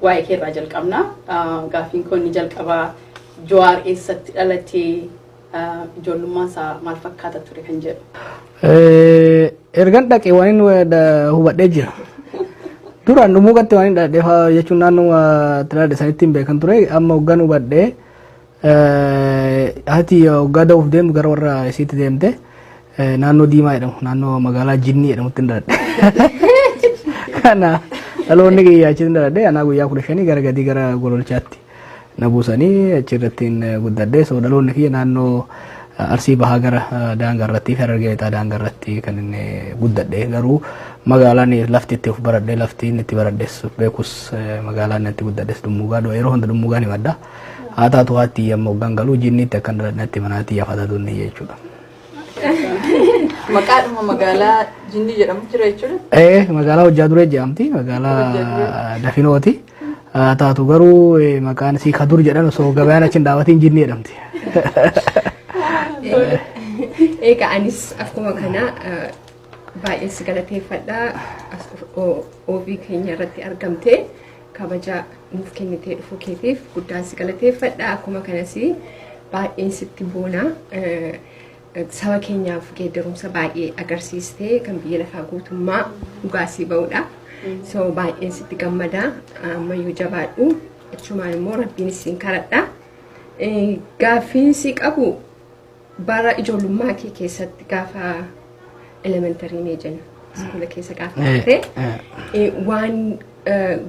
waa'ee kee irraa jalqabna. Gaaffiin kun ni jalqaba Jawar eessatti dhalatee ijoollummaan isaa maal fakkaata ture kan jedhu. Ergan dhaqee waan inni hubadhee jira. Duraan dhumuu gatti waan inni dhadheefaa jechuun naannoo tilaadhe sanitti hin beekan ture amma hoggaan hubadhee ati hoggaa da'uuf deemu gara warra isiitti deemte naannoo diimaa jedhamu naannoo magaalaa jinnii jedhamutti hin dhaladhe. Kana dhaloonni kiyyaa achitti hin dhaladhe anaa guyyaa 15 gara gadii gara gololchaatti na buusanii achirratti hin guddadhe so dhaloonni kiyya naannoo arsii bahaa gara daangarratti fi harargee lixaa daangarratti kan inni guddadhe garuu magaalaan lafti itti of baradhe lafti inni itti baradhes beekus magaalaan itti guddadhes Dummuugaa yeroo hunda Dummuugaan himadha haa taatu haatti yemmuu hoggaan galuu jinniitti akkan dhaladhetti manaatti yaafata dunni jechuudha. Maqaadhuma magaalaa Jinnii jedhamu jira jechuudha? Magaalaa hojjaa duree jedhamti magaalaa Dafinooti haa taatu garuu maqaan isii Kadur jedhan osoo gabayaan achi hin dhaabatiin Jinnii jedhamti. Egaa anis akkuma kana baay'ee si galateeffadha OB keenya irratti argamte kabaja nuuf kennitee dhufuu keetiif guddaan si galateeffadha akkuma kanas baay'een sitti boona saba keenyaaf geeddarumsa baay'ee agarsiistee kan biyya lafaa guutummaa dhugaasii ba'udha so baay'een sitti gammada ammayyuu jabaadhu achumaan immoo rabbiin isin kadhadha gaaffiin si qabu bara ijoollummaa kee keessatti gaafa elementarii mee jenna iskoola keessa gaafa turte waan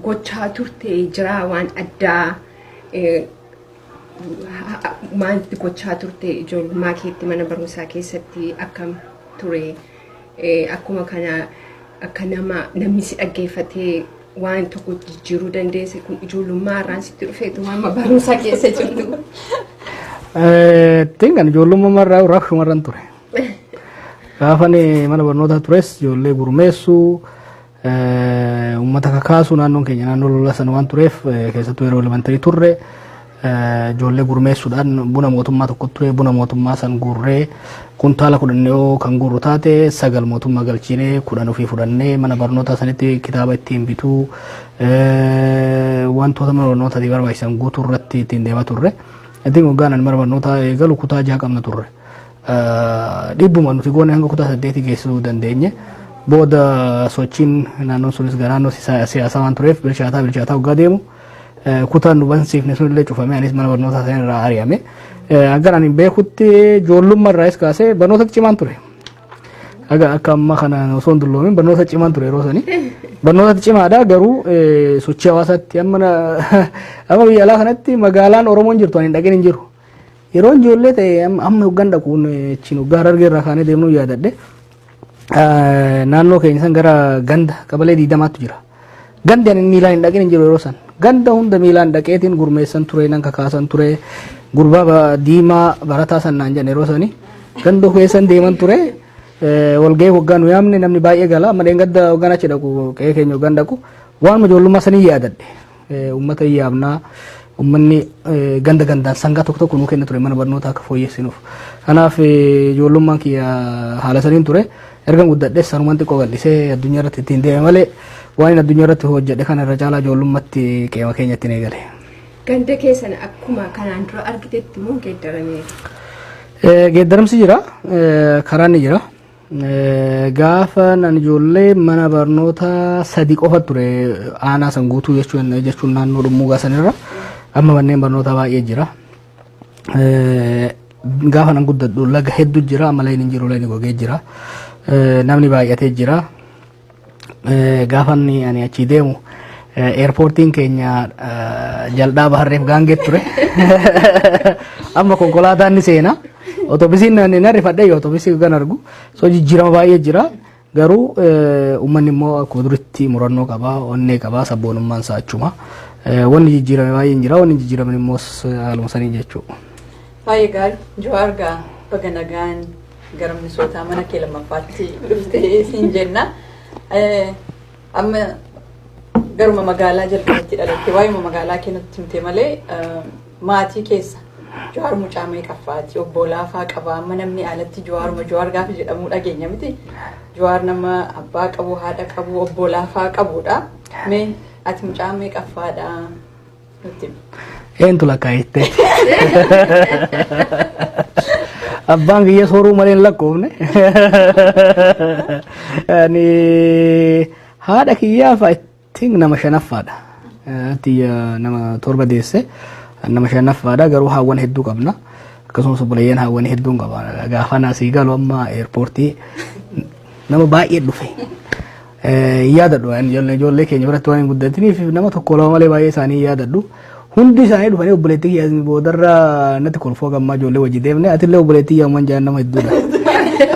gochaa turte jira waan addaa maalti gochaa turte ijoollummaa keetti mana barumsaa keessatti akkam ture akkuma kana akka namni si dhaggeeffatee waan tokko jijjiiruu dandeesse kun ijoollummaa irraan sitti dhufeetu waan barumsaa keessa jirtu. Tingan ijoollummaa marraa rakkumarran ture. Gaafan mana barnootaa tures ijoollee gurmeessuu uummata kakaasuu naannoon keenya naannoo lola sana waan tureef keessattuu yeroo elementarii turre ijoollee gurmeessuudhaan buna mootummaa tokko ture buna mootummaa san guurree kuntaala 10 kan guurru taate 9 mootummaa galchinee 10 ofii fudhannee mana barnootaa sanitti kitaaba ittiin bituu wantoota mana barnootaatti barbaachisan guutuu irratti ittiin deemaa turre. Itti hoggaan mana barnootaa eegalu kutaa 6 qabna turre. Dhibbuma nuti goone hanga kutaa 8 geessuu dandeenye booda sochiin naannoon sunis naannoo siyaasaa waan tureef bilchaataa hoggaa deemu kutaan nu bansiifne sunillee cufame anis mana barnootaa sana irraa ari'ame agar ani beekutti ijoollummaa irraas kaasee barnoota cimaan ture akka amma kana osoo hin dulloomin barnoota cimaan ture yeroo sanii barnoota cimaadha garuu sochii hawaasaatti amma biyya alaa kanatti magaalaan Oromoon jirtu ani dhaqeen hin jiru yeroo ijoollee ta'e amma hoggaan dhaquun achiin hoggaa Harargee irraa kaanee deemnuu yaadadhe naannoo keenya san gara ganda qabalee 20tu jira gandi ani miilaan hin dhaqeen hin jiru yeroo san ganda hunda miilaan dhaqeetiin gurmeessan ture nan kakaasan ture gurbaa diimaa barataa sannaan jedhan yeroo sanii ganda keessan deeman ture walgahii hoggaan yaamne namni baay'ee gala amma gadda hoggaan achi dhaqu qe'ee keenya hoggaan dhaqu waan ijoollummaa sanii yaadadhe uummata yaabnaa ummanni ganda gandaan sangaa tokko tokko nuu kenna ture mana barnootaa akka fooyyessinuuf kanaaf ijoollummaan kiyya haala saniin ture ergan guddadhe sanumaan xiqqoo gallisee addunyaa irratti ittiin deeme malee waan addunyaa irratti hojjedhe kana irra caalaa ijoollummaatti qeema keenyatti ni gale. Ganda keessan akkuma kanaan dura argitetti moo geeddaramee? Geeddaramsi jira karaan ni jira. Gaafa nan ijoollee mana barnootaa 3 qofa ture aanaa san guutuu jechuun naannoo Dummuugaa sanirra amma manneen barnootaa baay'ee jira. Gaafa nan guddadhu laga hedduu jira amma layin hin jiru layin gogee jira. Namni baay'atee jira. Gaafa ani achi deemu airportiin keenya jaldaa baharreef gaangeet ture. Amma konkolaataan ni seena. Otobisiin nan rifadhe yoo otobisii gan argu so jijjiirama baay'ee jira garuu uummanni immoo akkuma duritti murannoo qaba onnee qaba sabboonummaan isaa achuma wanni jijjiirame baay'ee jira wanni jijjiiraman immoo haaluma sanii jechuudha. Baay'ee gaarii Jawar gaa baga nagaan gara Minisootaa mana kee lammaffaatti dhuftee siin jenna. Amma garuma magaalaa jalqabatti dhalatte waa'ee magaalaa kee nutti himte malee maatii keessa Jawar mucaa meeqaffaati obbo laafaa qaba amma namni alatti Jawar gaafa jedhamu dhageenya miti Jawar nama abbaa qabu haadha qabu obbo laafaa qabudha mee ati mucaa meeqaffaadha nutti? Eentu lakkaa'ettee. Abbaan kiyya sooruu malee hin lakkoofne. Haadha kiyyaaf I think nama shanaffaadha. Nama torba deesse nama shanaffaadha garuu haawwan hedduu qabna. Akkasumas obboleeyyan haawwan hedduun qaba. Gaafa naasii galu amma eerpoortii nama baay'ee dhufe. Yaadadhu ijoollee keenya biratti waan hin guddatiniif nama tokko lama malee baay'ee isaanii yaadadhu. Hundi isaanii dhufanii obboleettii kiyyaasni boodarra natti kolfoo gammaa ijoollee wajji deemne atillee obboleettii yaaman jaan nama hedduudha.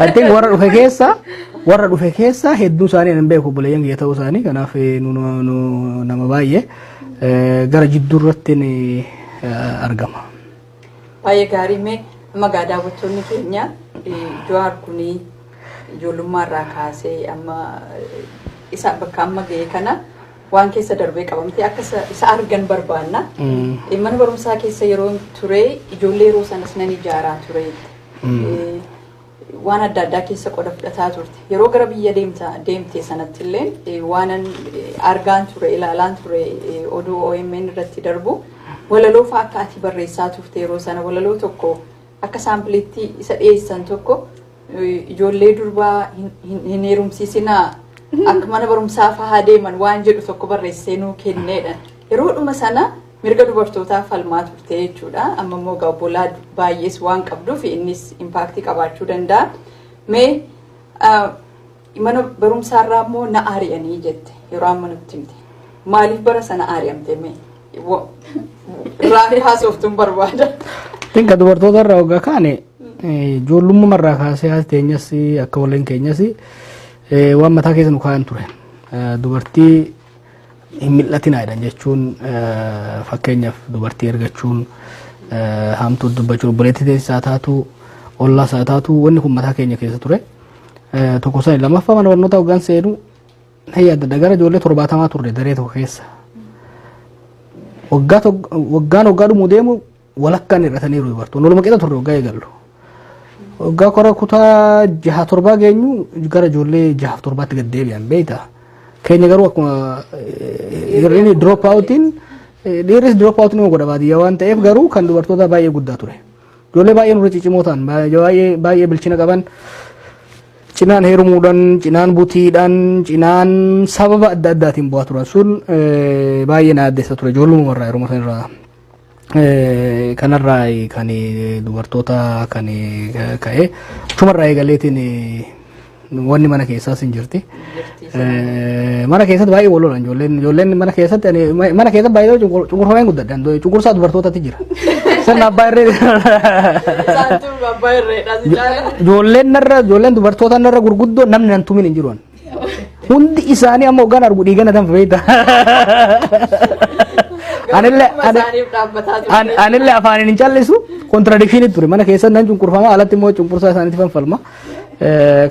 I think warra dhufe keessa hedduu isaanii hin beeku obboleeyyan kiyya ta'uu isaanii kanaaf nama baay'ee gara jidduu irratti argama. Baay'ee gaarii mee amma daawwattoonni keenya Jawaar kuni ijoollummaa irraa kaasee amma isa bakka amma ga'e kana waan keessa darbee qabamtee akka isa argan barbaanna. Mana barumsaa keessa yeroo ture ijoollee yeroo sanas nan ijaaraa ture. Waan adda addaa keessa qoda fudhataa turte. Yeroo gara biyya deemte sanatti illee waanan argaan ture ilaalaan ture oduu OMN irratti darbu walaloo fa'aa akka ati barreessaa turte yeroo sana walaloo tokko akka saampileetti isa dhiyeessan tokko ijoollee durbaa hin heerumsiisinaa akka mana barumsaa fa'aa deeman waan jedhu tokko barreessee nuu kenneedha. Yeroo dhuma sana mirga dubartootaa falmaa turte jechuudha. Amma immoo obbolaa baay'ees waan qabduuf innis impaaktii qabaachuu danda'a. Mee mana barumsaarraa immoo na aari'anii jette yeroo amma nutti himte. Maaliif bara sana aari'amte mee? Irraa haasoftuun barbaada. Tinka dubartoota irraa waggaa kaane ijoollummaa irraa kaasee haati teenyas akka walleen keenyas waan mataa keessa nu kaa'an ture. Dubartii hin mil'atinaadha jechuun fakkeenyaaf dubartii ergachuun hamtuu dubbachuun obboleettii teessaa taatu ollaa isaa taatu wanni kun mataa keenya keessa ture. Tokko sani lammaffaa mana barnootaa hoggaan seenu yaadda gara ijoollee 70 turre daree tokko keessa. Waggaan dhumuu deemu walakkaan hir'ataniiru dubartoonni walumaa qixa turre waggaa eegallu. Waggaa kora kutaa 6-7 geenyu gara ijoollee 6-7tti gad deebi'an beektaa. Keenya garuu akkuma hir'inni drop outiin dhiirris drop out nama godha baadiyyaa waan ta'eef garuu kan dubartoota baay'ee guddaa ture. Ijoollee baay'ee nurra ciccimoo ta'an baay'ee bilchina qaban cinaan heerumuudhaan cinaan butiidhaan cinaan sababa adda addaatiin bu'aa turan sun baay'ee na addeessa ture ijoollummaa irraa yeroo sanarraa. Kanarraa kan dubartoota kan ka'e chumarraa eegaleetiin wanni mana keessaas hin jirti. Mana keessatti baay'ee wal lolan ijoolleen mana keessatti baay'ee cunqurfameen guddadhan cunqursaa dubartootatti jira. Sirna abbaa irree. Saantuu abbaa irreedha. Ijoolleen dubartoota narra gurguddoo namni nan tumin hin jiru. Hundi isaanii amma hoggaan argu dhiigana tan feeta. Anillee afaaniin hin callisu contradiction ture mana keessatti nan cunqurfama alatti immoo cunqursaa isaaniitti fanfalma.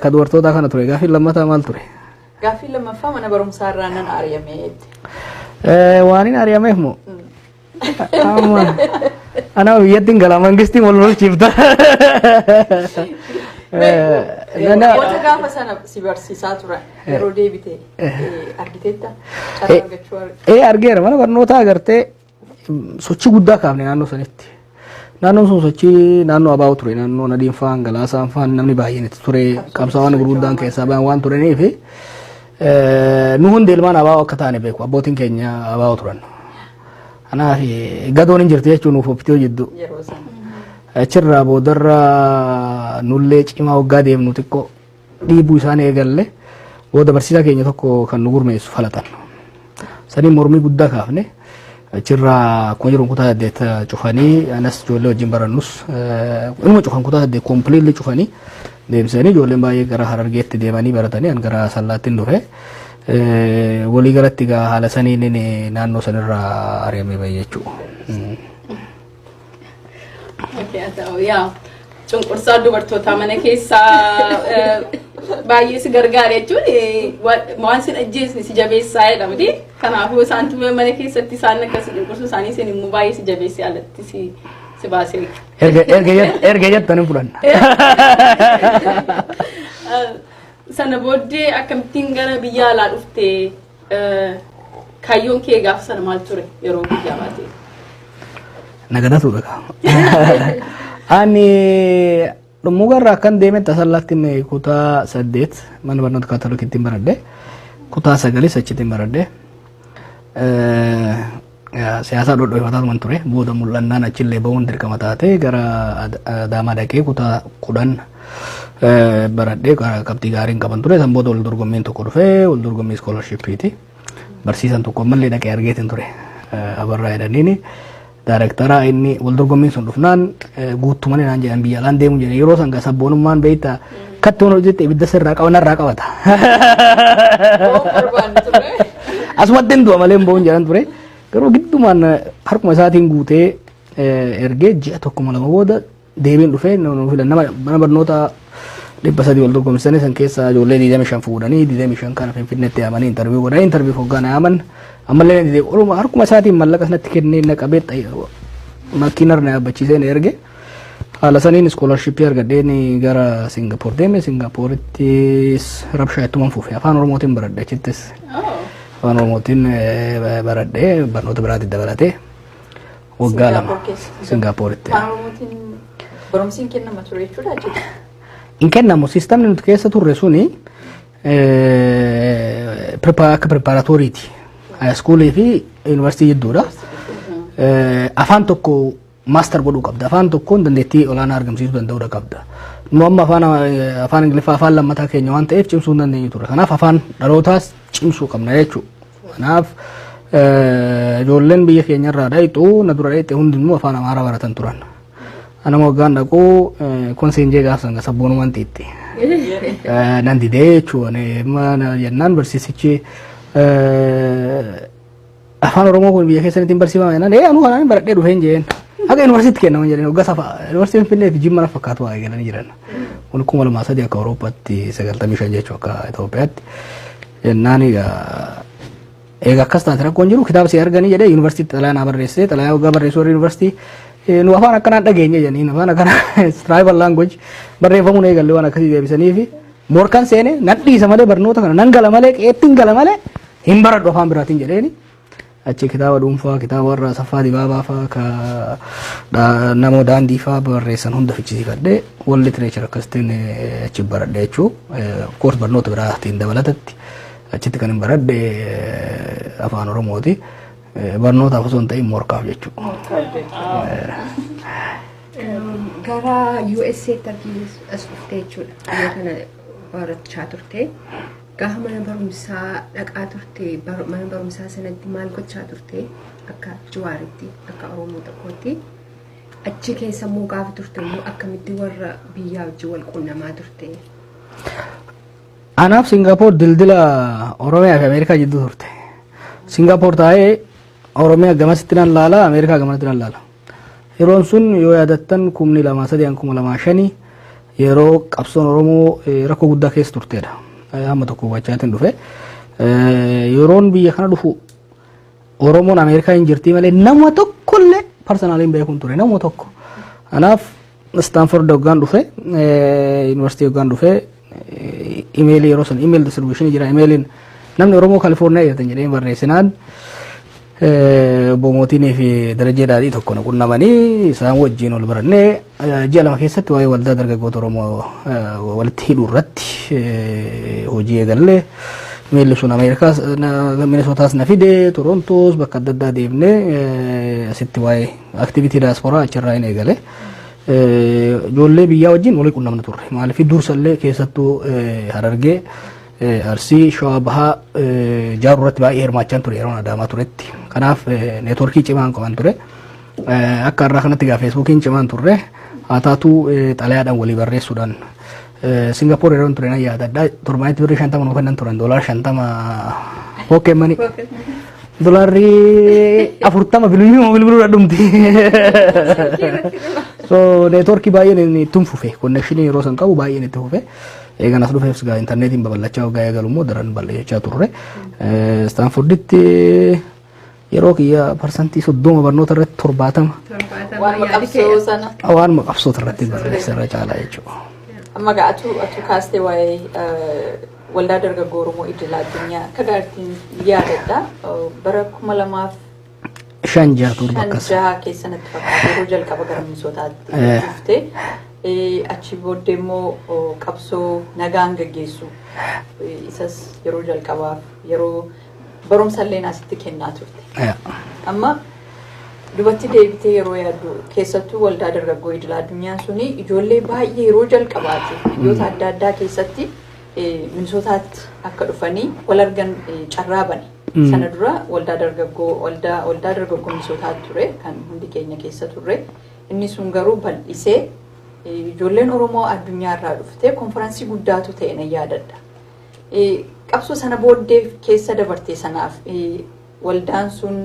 Ka dubartoota kana ture gaaffii lammataa maal ture? Gaaffii lammaffaa mana barumsaa irraa nan aari'amee. Waan hin aari'ameef moo? Ana biyyatti hin gala mangistiin wal lolchiifta. Wanta gaafa sana si barsiisaa turan yeroo deebite argiteetta carraa argachuu argeera mana barnootaa agartee sochii guddaa kaafne naannoo sanitti. Naannoon sun sochii naannoo abaa'u ture naannoo nadiin fa'aan galaasaan fa'aan namni baay'een itti ture qabsaawwan gurguddaan keessaa ba'an waan turaniif nu hundi ilmaan abaa'u akka taane beeku abbootiin keenya abaa'u turan. Kanaaf gadoon hin jirti jechuun nuuf ofitti jidduu. Achirraa boodarra nullee cimaa waggaa deemnu xiqqoo dhiibuu isaanii eegalle booda barsiisaa keenya tokko kan nu gurmeessu falatan. Sanii mormii guddaa kaafne achirraa akkuma jiru kutaa 8 cufanii anas ijoollee wajjin barannus inuma cufan kutaa 8 completely cufanii deemsanii ijoolleen baay'ee gara Harargeetti deemanii baratanii an gara Sallaatti dhufe walii galatti gaa haala saniin naannoo sanirraa ari'amee baay'ee jechuudha. Yaa cunqursaa dubartootaa mana keessaa baay'ee si gargaara jechuun waan sin ajjeesni si jabeessaa jedhamti. Kanaafuu isaantu mana keessatti isaan akkas cunqursuu isaanii isin immoo baay'ee si jabeessee alatti si baasee. Erga jettanii fudhanna. Sana booddee akkamittiin gara biyya alaa dhuftee kaayyoon kee gaafa sana maal ture yeroo biyyaa baatee? Nagadatu dhagaa. Ani dhumugarraa kan deeme tasallaatti kutaa 8 mana barnoota kaatolikiitti baradhe. Kutaa 9 achitti baradhe. Siyaasa dhodhoofataa ture. Booda mul'annaan achillee ba'uun dirqama taate gara Adaamaa dhaqee kutaa 10 baradhe qabxii gaariin qaban ture. San booda wal dorgommiin tokko dhufe wal dorgommii scholarshipiti. Barsiisan tokko ammallee dhaqee argeetin ture. Abarraa jedhaniini. Directora inni wal dorgommiin sun dhufnaan guuttummaa naan jedhan biyya alaan deemu jedhan yeroo san sabboonummaan beektaa kattuun hojjette ibidda sirraa qabanarraa qabata. Asumatti hin du'a malee hin bo'uun jedhan ture. Garuu giddumaan harkuma isaatiin guutee ergee ji'a tokkuma lama booda deebiin dhufee nama barnoota 300 wal dorgomsanii san keessa ijoollee 25 fuudhanii 25 kana Finfinneetti yaamanii interview godhanii interview hoggaan yaaman ammallee ni deebi'u harkuma isaatiin mallaqa sanatti kennee naqabee makiinar na yaabbachiisee na erge haala saniin scholarship argadheen gara Singapore deeme Singaporetti rabshaa ittuman fufe afaan Oromootiin baradhe achittis afaan Oromootiin baradhe barnoota biraatti dabalatee waggaa lama Singaporetti. Afaan Oromootiin barumsiin kennama ture jechuudha jechuudha. In kennamu sistemni nuti keessa turre suni akka preparatoriiti. High school fi university jidduudha. Afaan tokko master godhuu qabda. Afaan tokkoon dandeettii olaanaa argamsiisuu danda'uudha qabda. Nu amma afaan Ingiliffaa afaan lammataa keenya waan ta'eef cimsuu hin dandeenyu ture. Kanaaf afaan dhalootaas cimsuu qabna jechuudha. Kanaaf ijoolleen biyya keenyarraa dhayitu na dura dhayite hundinuu afaan Amaaraa baratan turan. Ana moggaan dhaquu konsenjee gaafsan sabboonumaan xiitti. Nan didee jechuudha. Jennaan barsiisichi afaan Oromoo kun biyya keessanitti hin barsiifama jennaan anu kanaan baradhee dhufeen jeen. Akka yuunivarsiitti kennaman jedhanii waggaa safa yuunivarsiitiin Finfinnee fi Jimma fakkaatu waa eegalanii jiran. Kun 2003 akka Awurooppaatti 95 jechuu akka Itoophiyaatti. Jennaan egaa akkas taate rakkoon jiru kitaaba si arganii jedhee yuunivarsiitti xalayaa naa barreessee xalayaa waggaa barreessuu warri yuunivarsiitii nu afaan akkanaan dhageenye jedhanii afaan akkanaa tribal language barreeffamuun eegalle waan akkasii deebisanii fi morkan seene nan dhiisa malee barnoota kana nan gala malee qeettiin gala malee hin baradhu afaan biraatiin jedheeni achi kitaaba dhuunfaa kitaaba warra Saffaa Dibaabaa fa'aa ka namoo daandii fa'aa barreessan hunda fichisiifadhee wal literature akkasitiin achi baradhe jechuu koors barnoota biraatiin dabalatatti achitti kan hin baradhe afaan Oromooti. Barnoota osoo hin ta'in morkaaf jechuudha. Gara USA tartiibni as dhuftee jechuudha. Biyya kana barachaa turte. Gaafa mana barumsaa dhaqaa turte mana barumsaa sanatti maal gochaa turte akka Jawaaritti akka Oromoo tokkootti. Achi keessa immoo gaafa turte immoo akkamitti warra biyyaa wajjin wal quunnamaa turte. Anaaf Singapore dildila Oromiyaa fi Ameerikaa jidduu turte. Singapore taa'ee Oromiyaa gamasitti nan laala Ameerikaa gamasitti nan laala. Yeroon sun yoo yaadattan 2003 yeroo qabsoon Oromoo rakkoo guddaa keessa turteedha. Amma tokko wachaatiin dhufe. Yeroon biyya kana dhufu Oromoon Ameerikaa hin jirti malee nama tokkollee personaaliin beekuun ture nama tokko. Kanaaf Stanford hoggaan dhufe University hoggaan dhufe email yeroo san email distribution jira emailiin namni Oromoo California jedhan jedhee barreessinaan Bomootini fi darajee daadhii tokko na qunnamanii isaan wajjin wal barannee ji'a lama keessatti waa'ee waldaa dargaggoota Oromoo walitti hidhuu irratti hojii eegallee meelli sun Ameerikaas Minnesotaas na fide Torontoos bakka adda addaa deemnee asitti waa'ee aktivitii daasporaa achirraa hin eegale ijoollee biyyaa wajjin walii qunnamna turre maaliif dursallee keessattuu Harargee Arsii Shawaa Bahaa Jaaru irratti baay'ee hirmaachaan ture yeroo Adaamaa turetti. Kanaaf neetworkii cimaan qaban ture. Akka har'aa kanatti gaa feesbuukiin cimaan turre haa taatu xalayaadhaan walii barreessuudhaan Singapore yeroo ture nan yaadadha. Torbaanitti birrii 50 nuuf kennan turan $50 hookeemmanii. Doolaarri 40 bilbiluu dhumti. So neetworkii baay'een itti fufe. Konnekshinii yeroo san qabu baay'een itti fufe. Egan as dhufeef gaa internetiin babal'achaa gaa eegalummoo daran bal'achaa turre. Stanforditti yeroo kiyya parsantii 30 barnoota irratti 70 waan maqabsoota irratti barreessa irra caalaa jechuudha. Amma gaa atu kaastee waa'ee waldaa dargaggoo Oromoo idil addunyaa kagaartiin yaadadha bara 2005 keessatti fakkaata yeroo jalqaba gara Minisootaatti dhuftee achi booddee immoo qabsoo nagaan gaggeessu isas yeroo jalqabaaf yeroo barumsa illee asitti kennaa turte. Amma dubatti deebitee yeroo yaaddu keessattuu waldaa dargaggoo idil addunyaan suni ijoollee baay'ee yeroo jalqabaati biyyoota adda addaa keessatti Minisootaatti akka dhufanii wal argan carraa bane. Sana dura waldaa dargaggoo Minisootaatti ture kan hundi keenya keessa turre. Inni sun garuu bal'isee ijoolleen Oromoo addunyaarraa dhuftee konferansii guddaatu ta'e na yaadadha. Qabsoo sana booddee keessa dabartee sanaaf waldaan sun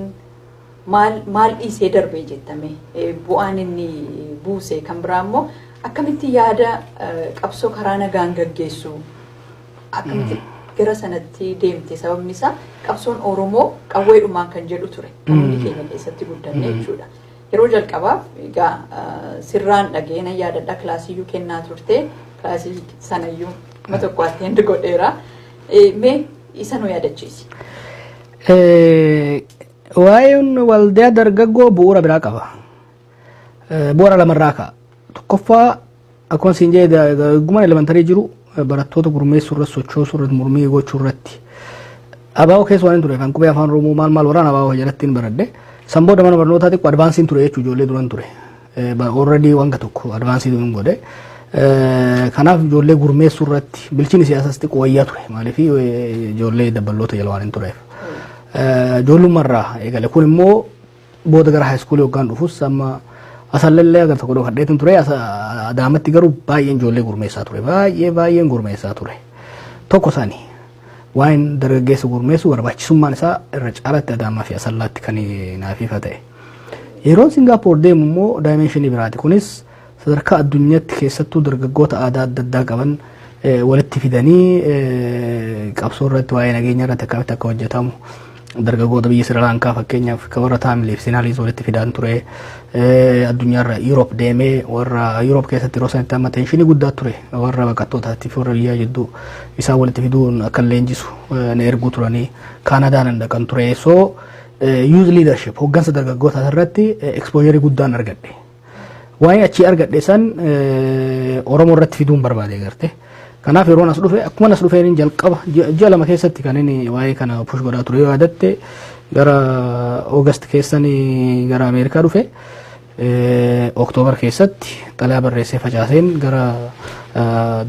maal dhiisee darbee jettame bu'aan inni buuse kan biraa immoo akkamitti yaada qabsoo karaa nagaan gaggeessu akkamitti gara sanatti deemte sababni isaa qabsoon Oromoo qawweedhumaan kan jedhu ture kan hundi keenya keessatti guddanne jechuudha. Yeroo jalqabaaf egaa sirraan dhagee na yaadadha kilaasiyyuu kennaa turte kilaasii sanayyuu matokkaatti hindi godheera. Mee isa nu yaadachiisi. Waa'een waldaa dargaggoo bu'uura biraa qaba. Bu'uura lamarraa ka'a. Tokkoffaa akkuma siin jedhe guma elementarii jiru barattoota gurmeessuu irratti sochoosuu irratti mormii gochuu irratti abaa'oo keessa waan hin ture kan qubee afaan Oromoo maal waraana abaa'oo jalatti hin baradhe san booda mana barnootaa xiqqoo advaansiin ture jechuu ijoollee duran ture. Already wanga tokko advaansii hin godhe. Kanaaf ijoollee gurmeessuu irratti bilchiin siyaasaas xiqqoo wayyaa ture maaliif ijoollee dabballoota jala waan hin tureef. Ijoollummaarraa eegale kun immoo booda gara haayiskuulii waggaan dhufus amma asallee agar tokko kadheetin ture adaamatti garuu baay'een ijoollee gurmeessaa ture baay'een gurmeessaa ture. Tokko isaanii waan dargaggeessa gurmeessu barbaachisummaan isaa irra caalatti adaamaa fi asallaatti kan naafifa ta'e. Yeroo Singaappoor deemu immoo daayimeenshinii biraati kunis sadarkaa addunyaatti keessattuu dargaggoota aadaa adda addaa qaban walitti fidanii qabsoo irratti waa'ee nageenya irratti akkamitti akka hojjetamu dargaggoota biyya Sri Lankaa fakkeenyaaf kan warra taamileef sinaaliis walitti fidaan ture addunyaarra Europe deemee warra Europe keessatti yeroo sanitti amma tenshinii guddaa ture warra baqattootaatiif warra biyyaa jidduu isaan walitti fiduun akka leenjisu na erguu turanii Kaanadaan dhaqan ture so youth leadership hoggansa dargaggoota irratti exposure guddaan argadhe. Waa'ee achii argadhe san Oromoo irratti fiduun barbaade garte. Kanaaf yeroo as dhufe akkuma as dhufeen jalqaba ji'a lama keessatti kan inni waa'ee kana push godhaa ture yoo yaadatte gara August keessanii gara Ameerikaa dhufe Oktoobar keessatti xalayaa barreessee facaaseen gara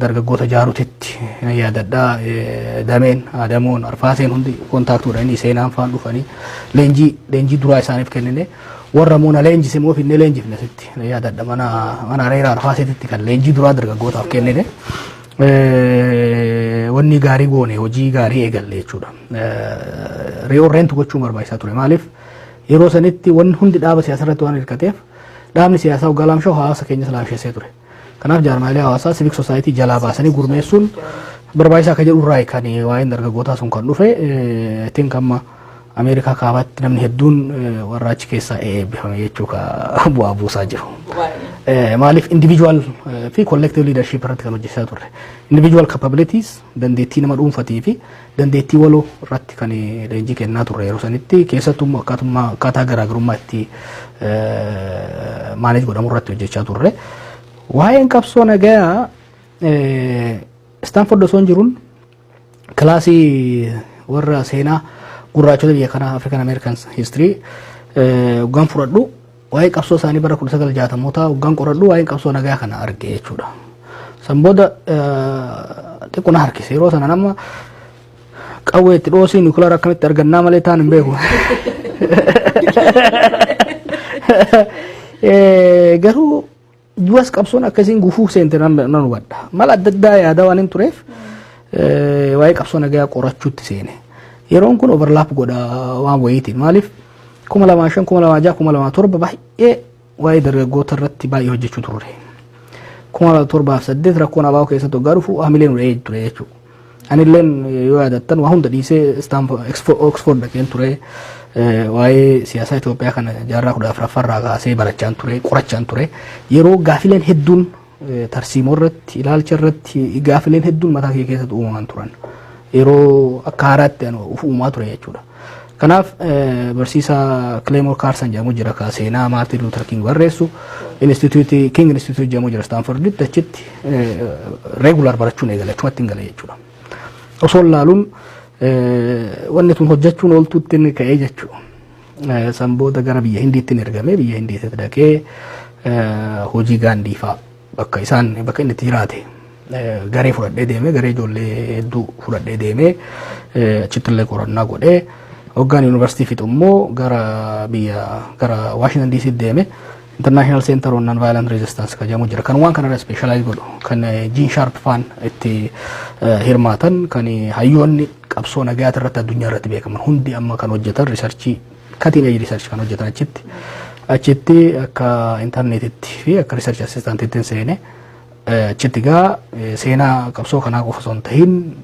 dargaggoota jaarutitti yaadadhaa dameen Adamoon Arfaaseen hundi kontaaktuudhaan seenaan faan dhufanii leenjii duraa isaaniif kennine warra moona leenjise moo finne leenjifne sitti yaadadha mana Areera Arfaaseetitti kan leenjii duraa dargaggootaaf kennine. Wanni gaarii goone hojii gaarii eegalle jechuudha. Reorreentu gochuun barbaachisaa ture maaliif yeroo sanitti wanni hundi dhaaba siyaasa irratti waan hirkateef dhaabni siyaasaa hoggaa laamshoo hawaasa keenya laamsheessee ture. Kanaaf jaarmaalee hawaasaa civic society jalaa baasanii gurmeessuun barbaachisaa akka jedhu irraa kan waa'een dargaggootaa sun kan dhufe ittiin kamma Ameerikaa kaabaatti namni hedduun warra achi keessaa eebbifame jechuudha bu'aa buusaa jiru. Maaliif individual fi collective leadership irratti kan hojjechaa turre. Individual capabilities dandeettii nama dhuunfatii fi dandeettii waloo irratti kan leenjii kennaa turre yeroo sanitti keessattuu akkaataa garaagarummaa itti maaneej godhamu irratti hojjechaa turre. Waa'een qabsoo nagaa Stanford osoo hin jiruun kilaasii warra seenaa gurraachota biyya kana African American history hoggaan fudhadhu waa'ee qabsoo isaanii bara 1960mootaa hoggaan qoradhu waa'ee qabsoo nagaa kana arge jechuudha. San booda xiqqoo na harkise yeroo sana nama qawwee itti dhoosii nukilaara akkamitti argannaa malee taan hin beeku. Garuu du'as qabsoon akkasiin gufuu seente nan hubadha. Mala adda addaa yaada waan hin tureef waa'ee qabsoo nagaa qorachuutti seene. Yeroon kun overlap godha waan wayiitiin maaliif 2005 2006 2007 baay'ee waa'ee dargaggoota irratti baay'ee hojjechuu turre. 2007 rakkoon abaa'oo keessatti hoggaa dhufu hamileen uree ture jechuudha. Anilleen yoo yaadattan waa hunda dhiisee Oxford dhaqeen ture waa'ee siyaasaa Itoophiyaa kana jaarraa 14ffaarraa kaasee barachaan ture qorachaan ture yeroo gaafileen hedduun tarsiimoo irratti ilaalcha irratti gaafileen hedduun mataa kee keessatti uumaman turan. yeroo akka haaraatti uumaa ture jechuudha. Kanaaf barsiisaa Claymore Carson jedhamu jira ka seenaa Martin Luther King barreessu King Institute jedhamu jira Stanforditti achitti regular barachuun eegalachumatti hin gale jechuudha. Osoo laaluun wanni tun hojjechuun ooltuutti inni ka'ee jechuudha. Sanboota gara biyya Hindiitti ergame biyya Hindiitti dhaqee hojii gaandii fa'aa bakka inni itti jiraate garee fudhadhee deemee garee ijoollee hedduu fudhadhee deemee achittillee qorannaa godhee hoggaan yuunivarsiitii fixu immoo gara Washington DC deeme International Center on Non-Violent Resistance ka jedhamu jira kan waan kanarra specialize godhu kan Gene Sharp faan itti hirmaatan kan hayyoonni qabsoo nagayaa irratti addunyaa irratti beekaman hundi amma kan hojjetan researchii cutting edge research kan hojjetan achitti akka internetitti fi akka research assistantittiin seene achitti gaa seenaa qabsoo kanaa qofa osoo hin tahin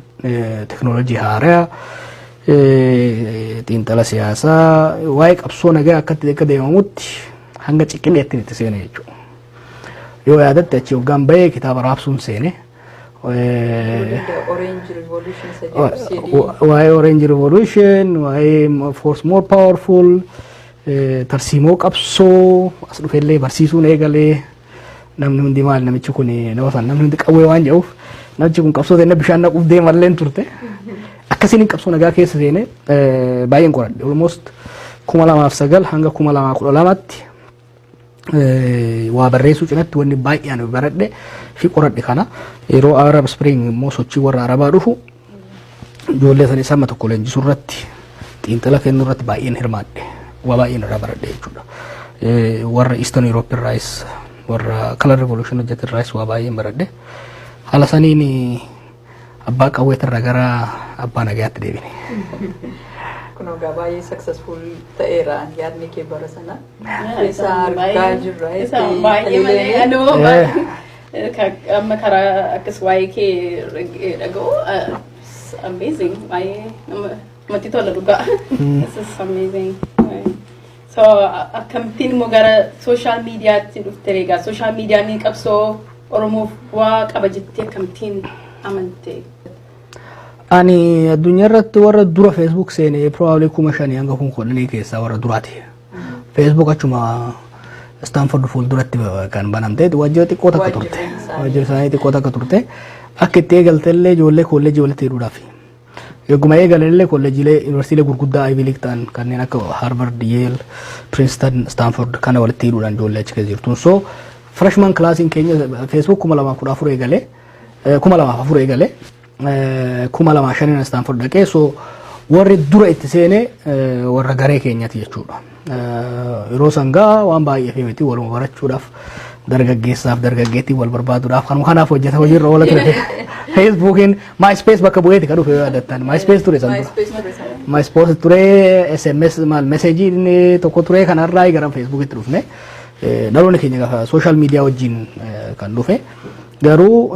teknoolojii haaraa xiinxala siyaasaa waa'ee qabsoo nagaa akkatti akka deemamutti hanga ciqileetti itti seene jechuudha. Yoo yaadatte achi hoggaan bahee kitaaba raabsuun seene waa'ee Orange Revolution waa'ee Force More Powerful tarsiimoo qabsoo as dhufellee barsiisuun eegalee namni hundi maal namichi kun nama san namni hundi qawwee waan jedhuuf namichi kun qabsoo ta'e bishaan naquuf deemalleen turte. Akkasiin qabsoo nagaa keessa seene baay'een qoradhe almost 2009 hanga 2012tti waa barreessuu cinatti wanni baay'een baradhe fi qoradhe kana yeroo Arab Spring immoo sochii warra Arabaa dhufu ijoollee san isa tokko leenjisuu irratti xiinxala kennuu irratti baay'een hirmaadhe waa baay'een irraa baradhe jechuudha. Warra Eastern European Rice warra Color Revolution hojjetan Rice waa baay'een baradhe haala saniin abbaa qawweetirra gara abbaa nagayaatti deebine. Kun ogaa baay'ee successful ta'eera yaadni kee bara sana. Isa argaa jirra. Isa baay'ee malee amma karaa akkas waa'ee kee dhaga'u amazing baay'ee namatti tola dhugaa. This is amazing. So akkamittiin immoo gara social mediaatti dhufte egaa social meediaan qabsoo Oromoof waa qaba jettee akkamittiin amante? Ani addunyaa irratti warra dura Facebook seene probably 5,000 hanga 10,000 keessaa warra duraati. Facebook achuma Stanford fuulduratti kan banamte wajjira xiqqoo takka turte. Wajjira isaanii xiqqoo takka turte. Akka itti eegaltellee ijoollee kolleejii walitti hidhuudhaaf. Eeguma eegalallee kolleejiilee yuunivarsiitiilee gurguddaa Ivy League ta'an kanneen akka Harvard, Yale, Princeton, Stanford kana walitti hidhuudhaan ijoollee achi keessa jirtu. So freshman classiin keenya Facebook 2014 eegalee 2004 eegalee 2005 Stanford dhaqee so warri dura itti seene warra garee keenyati jechuudha. Yeroo sangaa waan baay'ee feemeti waluma barachuudhaaf dargaggeessaaf dargaggeettii wal barbaaduudhaaf kanaaf hojjeta hojiirra oola ture. Facebookiin MySpace bakka bu'eeti kan dhufe yaadattan MySpace ture san MySpace ture SMS maal meseejii tokko ture kanarraa gara Facebookitti dhufne dhaloonni keenya gaafa social media wajjin kan dhufe. Garuu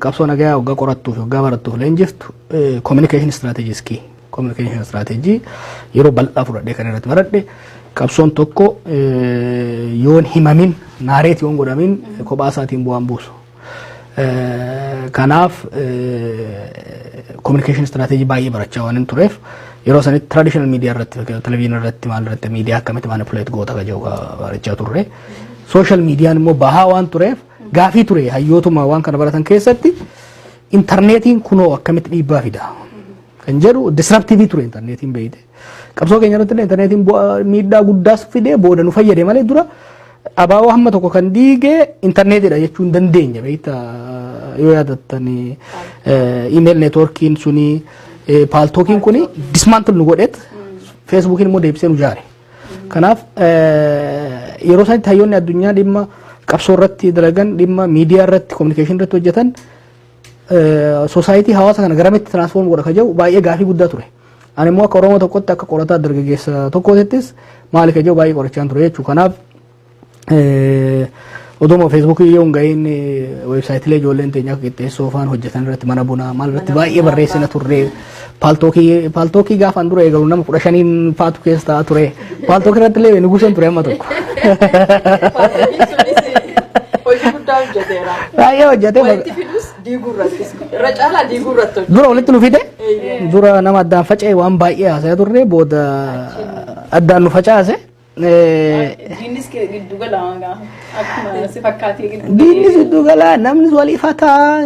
qabsoo nagaa waggaa qorattuuf waggaa barattuuf leenjiftu communication strategies key communication strategy yeroo bal'aa fudhadhee kan irratti baradhe qabsoon tokko yoon himamin naareet yoon godhamin kophaa isaatiin bu'aan buusu. Kanaaf communication strategy baay'ee barachaa waan tureef yeroo sanitti traditional media irratti televizyinii irratti maal irratti media akkamitti manipulate goota ka jedhu barachaa turre. Social media immoo bahaa waan tureef gaafii ture hayyootuma waan kana baratan keessatti internetiin kunoo akkamitti dhiibbaa fida kan jedhu disruptive ture internetiin beeyte qabsoo keenya irratti internetiin miidhaa guddaas fide booda nu fayyade malee dura abaawoo hamma tokko kan diige internetidha jechuun dandeenya beeyta yoo yaadattani email networkiin suni paaltookiin kuni dismantle nu godhet facebookiin immoo deebisee nu jaare kanaaf yeroo sanitti hayyoonni addunyaa dhimma qabsoo irratti dalagan dhimma miidiyaa irratti communication irratti hojjetan society hawaasa kana garamitti transform godha ka jedhu baay'ee gaafii guddaa ture. Ani immoo akka Oromoo tokkotti akka qorataa dargaggeessa tokkoottis maali ka jedhu baay'ee qorachaan ture jechuudha. Kanaaf oduma Facebook yoo ngayin website le ijoolleen teenya akka qixxeessoo faan hojjetan irratti mana bunaa maal irratti baay'ee barreessina turre. Paaltookii gaafan dura eegalu nama 15 faatu keessa ta'a ture. Paaltookii irratti illee nugusan ture amma tokko. guddaa hojjeteera. Baay'ee hojjete. Walitti fidus diiguurrattis. Irra caalaa diiguurratti hojjete. Dura walitti nu fide. Dura nama addaan faca'e waan baay'ee haasa'aa turre booda addaan nu facaase. Diinnis giddu galaa akkuma si fakkaatee giddu galaa. Diinnis giddu galaa namnis walii fataa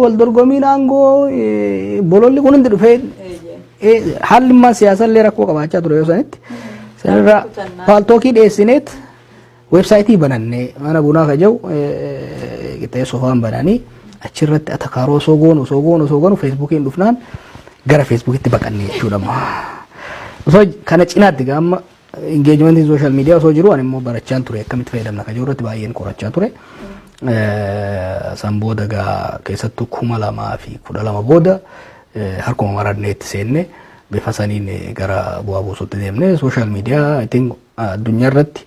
wal dorgomiin aangoo bololli kun hundi dhufee haalli immoo siyaasa illee rakkoo qabaachaa ture yoo sanitti. Sanirraa paaltookii dhiyeessineet weebsaayitii banannee mana bunaa kaja'u qixxee sofaan bananii achirratti atakaaroo osoo goonu feesbuukiin dhufnaan gara feesbuukitti baqannee jechuudha. Osoo kana cinaatti gaama engagement social media osoo jiru ani immoo barachaan ture akkamitti fayyadamna kaja'u irratti baay'een qorachaa ture. San booda gaa keessattuu 2012 booda harkuma maradneetti seenne bifa saniin gara bu'aa buusuutti deemne social media I think addunyaa irratti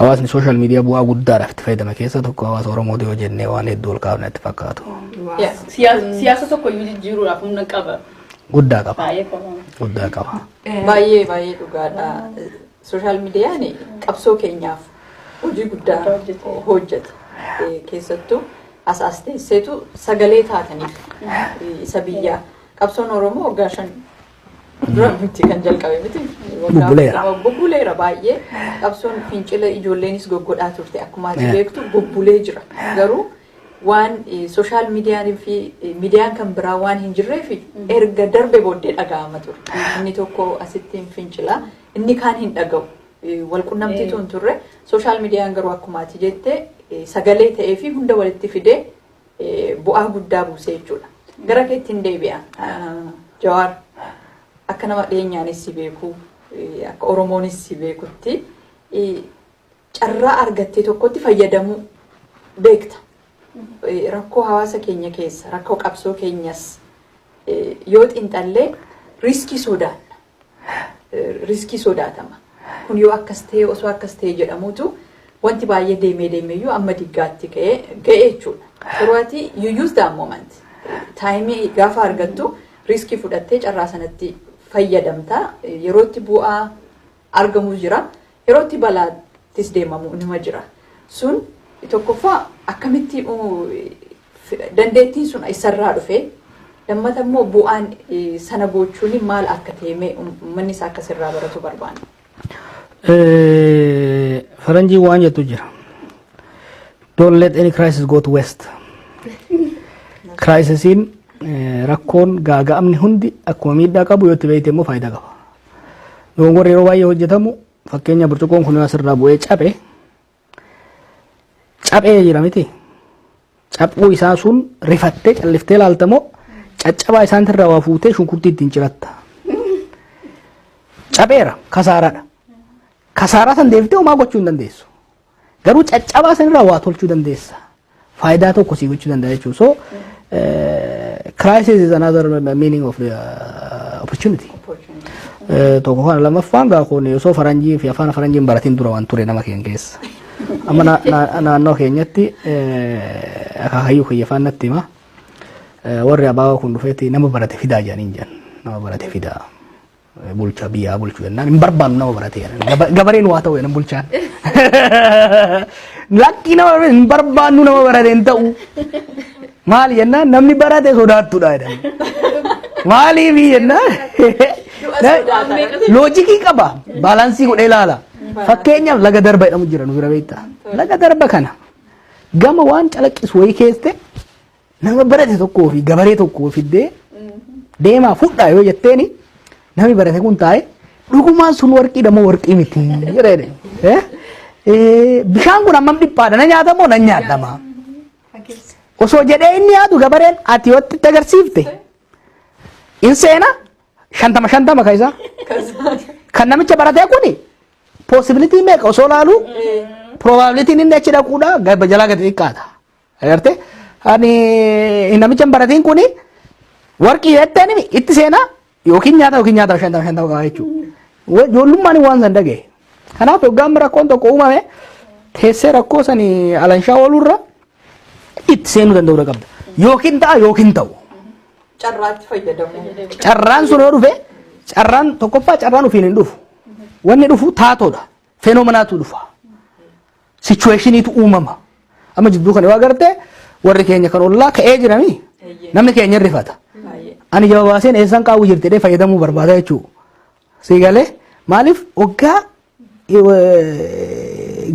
hawaasni social media bu'aa guddaadhaaf itti fayyadama keessa tokko hawaasa Oromoo yoo jennee waan hedduu ol kaafne itti fakkaatu. Siyaasa tokko iyyuu jijjiiruudhaaf humna qaba. Guddaa qaba. Guddaa qaba. Baay'ee dhugaadha. Social meediyaan qabsoo keenyaaf hojii guddaa hojjeta. Keessattuu as teesseetu sagalee taataniif isa biyyaa qabsoon Oromoo waggaa 5 dura miti kan jalqabe miti. Bubbuleera baay'ee qabsoon fincila ijoolleenis goggodhaa turte akkuma ati beektu bubbulee jira. Garuu waan social meediyaan fi miidiyaan kan biraa waan hin jirreef erga darbe booddee dhaga'ama ture. Inni tokko asitti fincila inni kaan hin dhaga'u. Wal qunnamtiitu hin turre social meediyaan garuu akkuma ati jette sagalee ta'ee fi hunda walitti fidee bu'aa guddaa buusee jechuudha. Gara keetti hin deebi'a. Jawar akka nama dhiyeenyaanis si beeku akka Oromoonis si beekutti carraa argattee tokkotti fayyadamuu beekta. Rakkoo hawaasa keenya keessa rakkoo qabsoo keenyas yoo xiinxallee riskii sodaatama. Kun yoo akkas ta'e osoo akkas ta'e jedhamutu wanti baay'ee deemeeyyuu amma diggaatti ga'e jechuudha. Yeroo ati you use that moment. Taayimii gaafa argattu riskii fudhattee carraa sanatti fayyadamta. Yerootti bu'aa argamu jira. Yerootti balaattis deemamu nima jira. Sun tokkoffaa akkamitti dandeettiin sun isarraa dhufe lammata immoo bu'aan sana gochuun maal akka ta'e uummanni isaa akka sirraa baratu barbaanna. Faranjii waan jettu jira. Don't let any crisis go to waste. Crisisiin rakkoon gaaga'amni hundi akkuma miidhaa qabu yoo itti beekte immoo faayidaa qaba. Dogongorri yeroo baay'ee hojjetamu fakkeenya burcuqqoon kun asirraa bu'ee cabee jira miti. Cabuu isaa sun rifattee calliftee ilaaltamoo caccabaa isaantirraa waa fuutee shunkurtii ittiin ciratta. Cabeera kasaaraadha. Kasaaraa san deebiftee homaa gochuu hin dandeessu. Garuu caccabaa sanirraa waa tolchuu dandeessa. Faayidaa tokko sii gochuu danda'a jechuudha. So crisis is another meaning of the opportunity. Tokko kana lammaffaan gaa kun osoo faranjii fi afaan faranjiin baratiin dura waan ture nama keenya keessa. Amma naannoo keenyatti akaakayyuu kiyyaafaan natti hima. Warri abaabaa kun dhufeeti nama barate fidaa jedhaniin jedhan. Nama barate fidaa. Bulchaa biyyaa bulchuu jennaan hin barbaannu nama barate jedhan. Gabareen waa ta'u jedhan bulchaan. Lakkii nama hin barbaannu nama barate hin ta'u. Maali jennaan namni barate sodaattuudha jedhan. Maaliif jennaan loojikii qaba baalaansii godhee ilaala. Fakkeenyaaf laga darba jedhamu jira nu bira beektaa. Laga darba kana gama waan calaqqisu wayii keessatti nama barate tokkoo fi gabaree tokkoo fiddee deemaa fudhaa yoo jetteeni namni barate kun taa'e dhugumaan sun warqii dhammoo warqii miti jedhee bishaan kun hammam dhiphaadha na nyaatamoo na nyaatama. Osoo jedhee inni yaadu gabareen ati yoo itti agarsiifte in seena 50 ka isaa kan namicha baratee kuni possibility meeqa osoo laalu probability inni achi dhaquudha gaba jalaa gadi xiqqaata. Agarte ani namicha baratiin kuni warqii jetteen itti seena yookiin nyaata 50 qaba jechuudha. Ijoollummaan waan san dhaga'e. Kanaaf hoggaan rakkoon tokko uumame teessee rakkoo sanii alanshaa oolurra itti seenuu danda'uu qabda. Yookiin ta'a yookiin ta'u. Carraatti fayyadamu. Carraan sun yoo dhufe carraan tokkoffaa carraan ofiin hin dhufu. Wanni dhufu taatoodha. Feenomenaatu dhufa. Situationiitu uumama. amma jidduu kana waa gartee warri keenya kan ollaa ka'ee jirami namni keenya rifata ani jawaaseen eessan qaawwu jirtee fayyadamuu barbaada jechuudha siigalee maaliif waggaa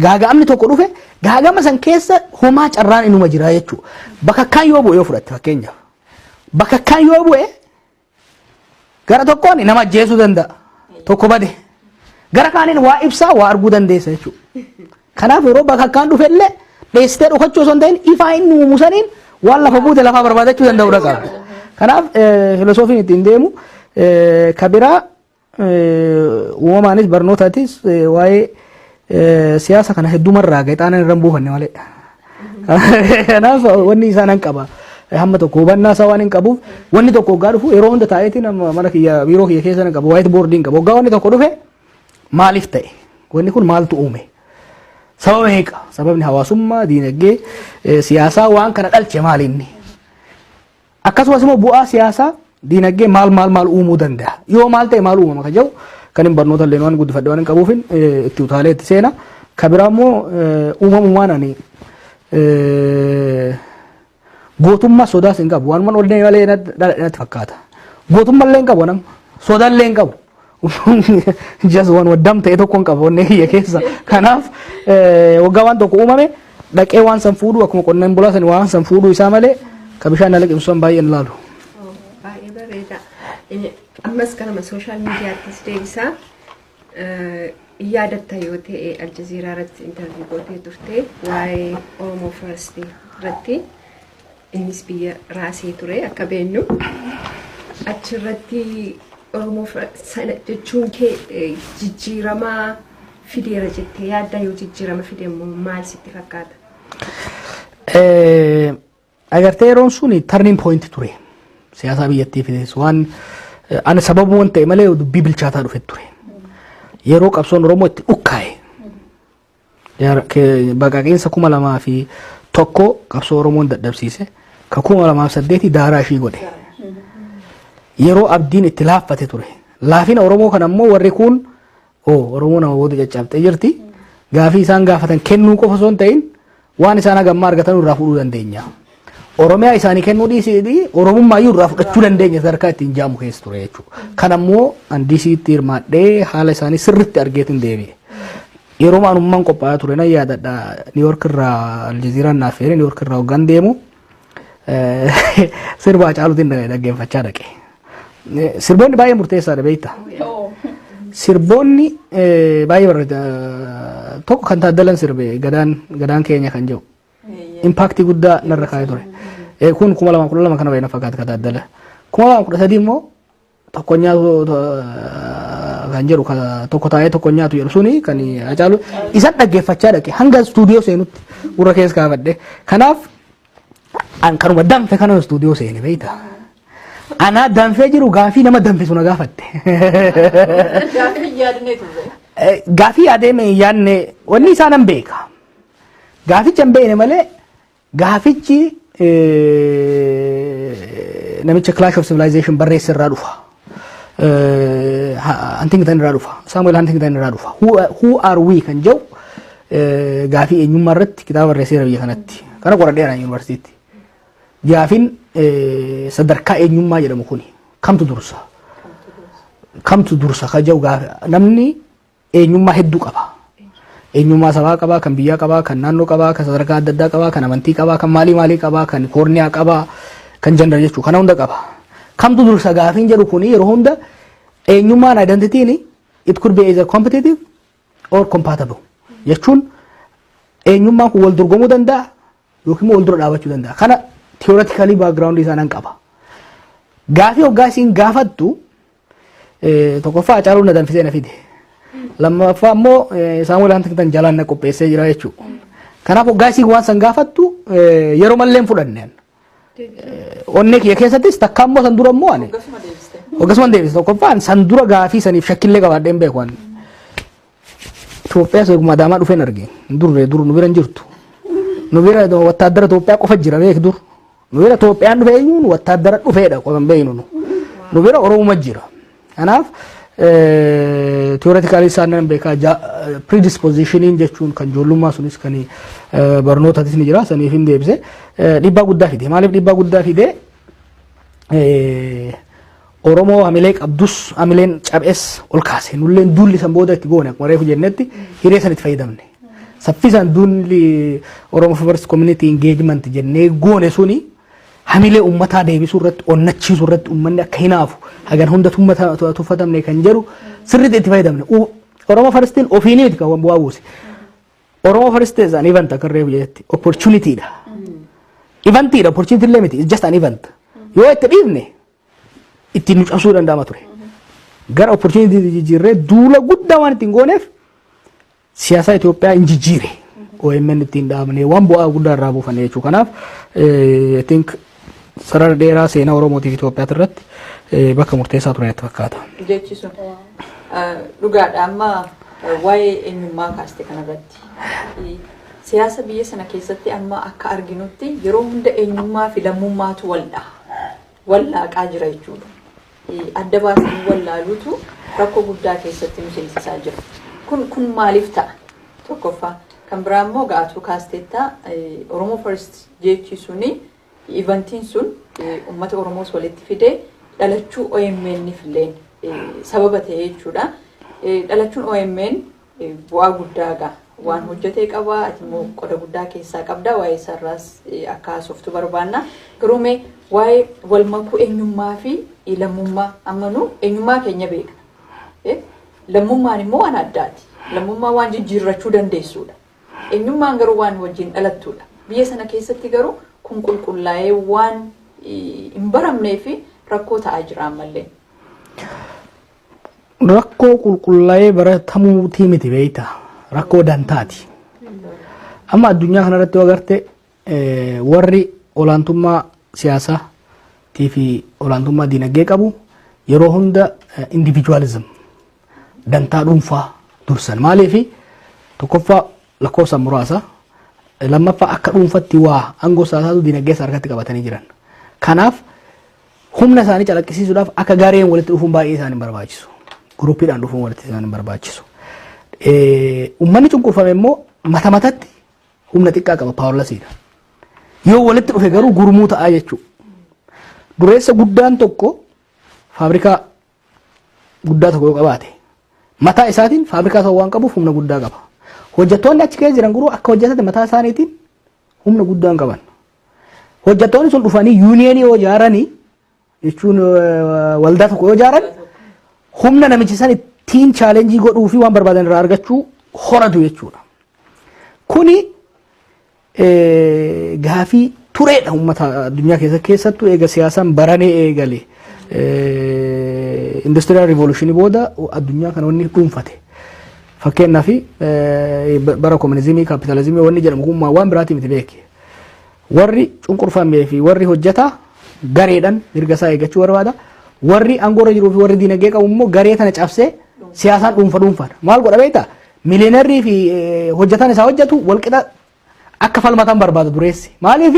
gaagaamni tokko dhufe gaagama san keessa homaa carraan inuma jira jechuudha bakka kan yoo bu'ee fudhatte fakkeenyaaf bakka kan yoo bu'ee gara tokkoon nama ajjeesuu danda'a tokko bade gara kaaniin waa ibsaa waa arguu dandeessa jechuudha kanaaf yeroo bakka kan dhufe illee dheessitee dhokachuu osoo hin ta'in ifaa inni umusaniin waan lafa buute lafaa barbaadachuu danda'uudha qaba kanaaf filosoofiin ittiin deemu kabiraa uumamaanis barnootaatis waa'ee siyaasa kana heddumarraa gaexaana irraan buufanne malee kanaaf wanni isaan qaba hamma tokko hubannaa isaa waan hin qabuuf wanni tokko waggaa dhufu yeroo hunda taa'eetiin mana kiyya biiroo kiyya keessa qabu waayit boordiin qabu waggaa wanni tokko dhufe maaliif ta'e wanni kun maaltu uume sababa meeqa sababni hawaasummaa diinagdee siyaasaa waan kana dhalche maalinni akkasumas immoo bu'aa siyaasaa diinagdee maal uumuu danda'a yoo maal ta'e maal uumama kan jedhu kan hin barnoota illee waan guddifadhe waan hin qabuufin itti utaalee itti seena kabiraa immoo uumamumaan ani gootummaa sodaas hin qabu waan ol malee natti fakkaata gootummaa illee hin qabu nama sodaa illee hin qabu jas waan waddam ta'e tokko hin qabu onnee kiyya keessa kanaaf waggaa waan tokko uumame dhaqee waan san fuudhu akkuma qonnaan bulaa san waan san fuudhu isaa malee ka bishaan na liqimsu san baay'een laalu. Baay'ee bareeda. Ammas kanama sooshaal miidiyaattis deebisaa yaadatta yoo ta'e aljaziiraa irratti intarviyu gootee turte waa'ee Oromoo First irratti innis biyya raasee ture akka beennu achirratti Oromoo sana jechuun kee jijjiiramaa fideera jettee yaadda yoo jijjiirama fide maal sitti fakkaata? Agartee yeroon suni turning point ture siyaasa biyyattii fidees waan ani sababu waan ta'e malee dubbii bilchaataa dhufe ture yeroo qabsoon Oromoo itti dhukkaa'e baqaqiinsa 2001 qabsoo Oromoon dadhabsiise ka 2008 daaraa ishii godhe yeroo abdiin itti laaffate ture laafina Oromoo kan ammoo warri kun Oromoo nama booda caccabtee jirti gaafii isaan gaafatan kennuu qofa osoo hin ta'in waan isaan hagammaa argatan irraa fuudhuu dandeenya Oromiyaa isaanii kennuu dhiisii Oromummaa iyyuu irraa fudhachuu dandeenya sadarkaa ittiin jaamu keessa ture jechuudha kan ammoo andisiitti hirmaadhee haala isaanii sirriitti argeetiin deebi'e yeroo maanummaan qophaa'aa ture na yaadadha Niiwoork irraa Aljaziiraan naaf feere Niiwoork irraa hoggaan deemu sirba Hacaaluutiin dhaggeeffachaa dhaqe. Sirboonni baay'ee murteessaadha beekta. Sirboonni baay'ee barreeda tokko kan taaddalan sirbe gadaan keenya kan jedhu impaaktii guddaa narra kaa'ee ture. Kun 2012 kana baay'ee na fakkaata kan taaddala. 2013 immoo tokko nyaatu kan jedhu tokko taa'ee tokko nyaatu jedhu suni kan Hacaaluu isan dhaggeeffachaa dhaqe hanga stuudiyoo seenutti gurra keessa kaafadhe. Kanaaf an kanuma danfe kana stuudiyoo seene beekta. Ana danfee jiru gaafii nama danfisu na gaafatte. Gaafii yaadne ture. Gaafii yaadne yaadne wanni isaanan beeka. Gaaficha hin beekne malee gaafichi namicha Clash of Civilization barreesse irraa dhufa. Huntington irraa dhufa. Samuel Huntington irraa dhufa. Who are we kan jedhu gaafii eenyummaa irratti kitaaba barreesseera biyya kanatti. Kana qoradheera yuunivarsiitii. Gaafin sadarkaa eenyummaa jedhamu kuni kamtu dursa ka jedhu namni eenyummaa hedduu qaba eenyummaa sabaa qaba kan biyyaa qaba kan naannoo qaba kan sadarkaa adda addaa qaba kan amantii qaba kan maalii qaba kan koorniyaa qaba kan jandar jechuudha kana hunda qaba kamtu dursa gaafin jedhu kuni yeroo hunda eenyummaan identitiin it could be either competitive or compatible jechuun eenyummaan kun wal dorgomuu danda'a yookiin wal dura dhaabachuu danda'a kana theoretically background isaan qaba. Gaafii hoggaa isiin gaafattu tokkoffaa Hacaaluu na danfisee na fide. Lammaffaa immoo Samuel Huntington jalaan na qopheessee jira jechuudha. Kanaaf hoggaa isiin waan san gaafattu yeroo mallee hin fudhanneen. Onnee kiyya keessattis takka immoo san dura immoo ani. Hoggasuma deebise tokkoffaan san dura gaafii saniif shakkillee qabaadheen beeku. Itoophiyaa seeguma adaamaa dhufeen argee dur nu bira hin jirtu. Nu bira wattaaddara Itoophiyaa qofa jira beek dur. Nu bira Itoophiyaan dhufe eenyuun wattaaddara dhufeedha qofa beeknu nu bira Oromoo jira. Kanaaf theoretically isaan nan beekaa predispositioning jechuun kan ijoollummaa sunis kan barnootatis ni jira saniif hin deebise dhiibbaa guddaa fide maaliif dhiibbaa guddaa fide Oromoo hamilee qabdus hamileen cabes ol kaase nulleen duulli san booda itti goone akkuma reefu jennetti hiree san itti fayyadamne saffisaan duulli Oromoo First Community Engagement jennee goone suni hamilee ummataa deebisuu irratti onnachiisuu irratti ummanni akka hinaafu hagan hunda tuffatamne kan jedhu sirriitti itti fayyadamne Oromoo Firstiin ofiinii miti kan bu'aa buuse Oromoo First is an event akka reefu jennetti opportunity dha event dha opportunity illee miti it's just an event yoo itti dhiifne itti nu cabsuu danda'ama ture gara opportunity jijjiirree duula guddaa waan ittiin gooneef siyaasa Itoophiyaa hin jijjiire OMN ittiin dhaabne waan bu'aa guddaa irraa buufanne jechuu kanaaf I think sarara dheeraa seenaa Oromootiif Itoophiyaa irratti bakka murteessaa ture natti fakkaata. Jechisu dhugaadha amma waa'ee eenyummaa kaaste kanarratti siyaasa biyya sana keessatti amma akka arginutti yeroo hunda eenyummaa fi lammummaatu wallaaqaa jira jechuudha. Adda baasanii wallaaluutu rakkoo guddaa keessatti nu seensisaa jira. Kun maaliif ta'a? Tokkoffaa kan biraa immoo gaatuu kaasteetta Oromoo First jechisuni eventiin sun uummata Oromoos walitti fidee dhalachuu OMN filleen sababa ta'ee jechuudha. Dhalachuun OMN bu'aa guddaa waan hojjetee qaba ati immoo qoda guddaa keessaa qabda waa'ee sarraas akka haasoftu barbaanna garuumee waa'ee walmakuu eenyummaa fi lammummaa ammanu eenyummaa keenya beekna lammummaan immoo waan addaati lammummaa waan jijjiirrachuu dandeessuudha eenyummaan garuu waan wajjin dhalattuudha biyya sana keessatti garuu kun qulqullaa'ee waan hin baramnee fi rakkoo ta'aa jira ammallee rakkoo qulqullaa'ee baratamuu miti beeyta rakkoo dantaati amma addunyaa kanarratti agarte warri olaantummaa siyaasaa fi olaantummaa dinagdee qabu yeroo hunda individualism dantaa dhuunfaa dursan maaliif tokkoffaa lakkoofsa muraasa lammaffaa akka dhuunfatti waa aangoo siyaasaatu dinagdee harkatti qabatanii jiran kanaaf humna isaanii calaqqisiisuudhaaf akka gaareen walitti dhufuun baay'ee isaanii barbaachisu gruupiidhaan dhufuun walitti isaanii barbaachisu ummanni cunqurfame immoo mata matatti humna xiqqaa qaba paawurlasiidha yoo walitti dhufe garuu gurmuu ta'aa jechuudha dureessa guddaan tokko faabrikaa guddaa tokko yoo qabaate mataa isaatiin faabrikaa tokko waan qabuuf humna guddaa qaba hojjettoonni achi keessa jiran garuu akka hojjetate mataa isaaniitiin humna guddaa qaban hojjettoonni sun dhufanii yuuniyeenii yoo ijaaranii jechuun waldaa tokko yoo ijaaran humna namichi san ittiin chaalenjii godhuu fi waan barbaadan irraa argachuu horatu jechuudha kuni gaafii tureedha ummata addunyaa keessattuu eega siyaasaan baranee eegale industrial revolution booda addunyaa kana wanni dhuunfate fakkeenyaaf bara komunizimii kapitalizimii wanni jedhamu kun waan biraati miti beeke warri cunqurfamee fi warri hojjetaa gareedhaan mirga isaa eeggachuu barbaada warri aangoorra jiruu fi warri dinagdee qabu immoo garee tana cabsee siyaasaan dhuunfadha maal godha beektaa miliyoonarii fi hojjetaan isaa hojjetu walqixa akka falmatan barbaada dureessi maaliif